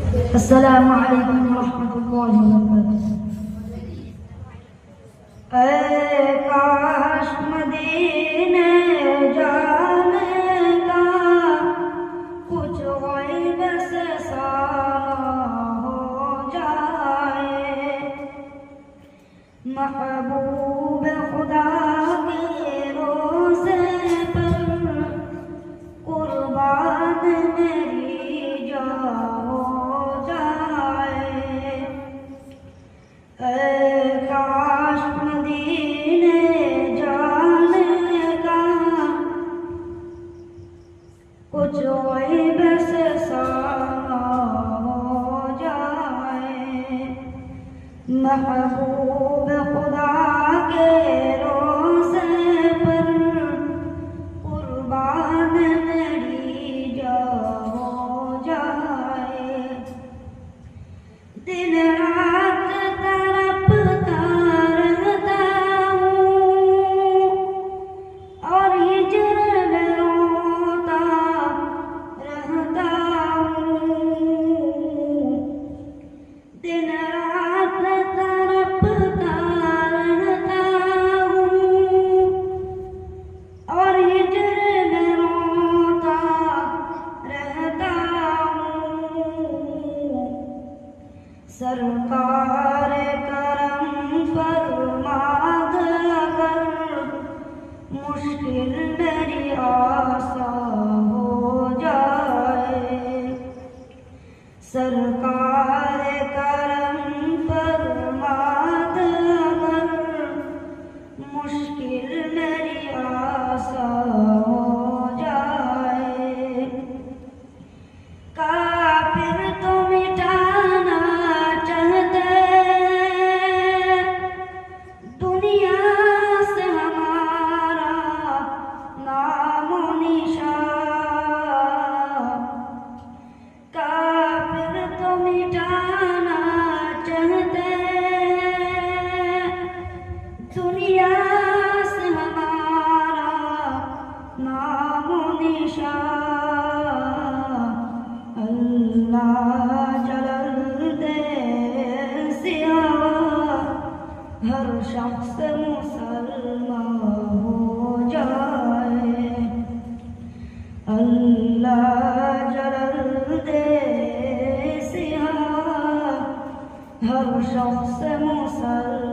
अस्सलामु अलैकुम रहमतुल्लाहि व बरकातुहू। काश मदीने जाने का कुछ ग़ैब से सामा हो जाए, महबूब खुदा के रोज़े पर कुर्बान मेरी जान हो जाए। काश मदीने जाने का कुछ ग़ैब से सामा हो जाए, महबूब खुदा के रोज़े पर कुर्बान मेरी जान हो जाए। दिन रात तड़पता रहता हूँ और हिज्र में रोता रहता हूँ। दिन रात तड़पता रहता हूँ और हिज्र में रोता रहता हूँ। सरकार करम फरमाद अगर मुश्किल मेरी आसान हो जाए। सरकार करम फरमाद अगर मुश्किल मेरी आसान हो जाए। काफिर तो मिटाना चाहते दुनिया से हमारा नामो निशान। काफिर तो मिटाना चाहते दुनिया से हमारा नामो निशान। अल्लाह जलल दे सियावा हर शख्स मुसलमान हो जाए। अल्लाह जलल दे सियावा हर शख्स मुसलमान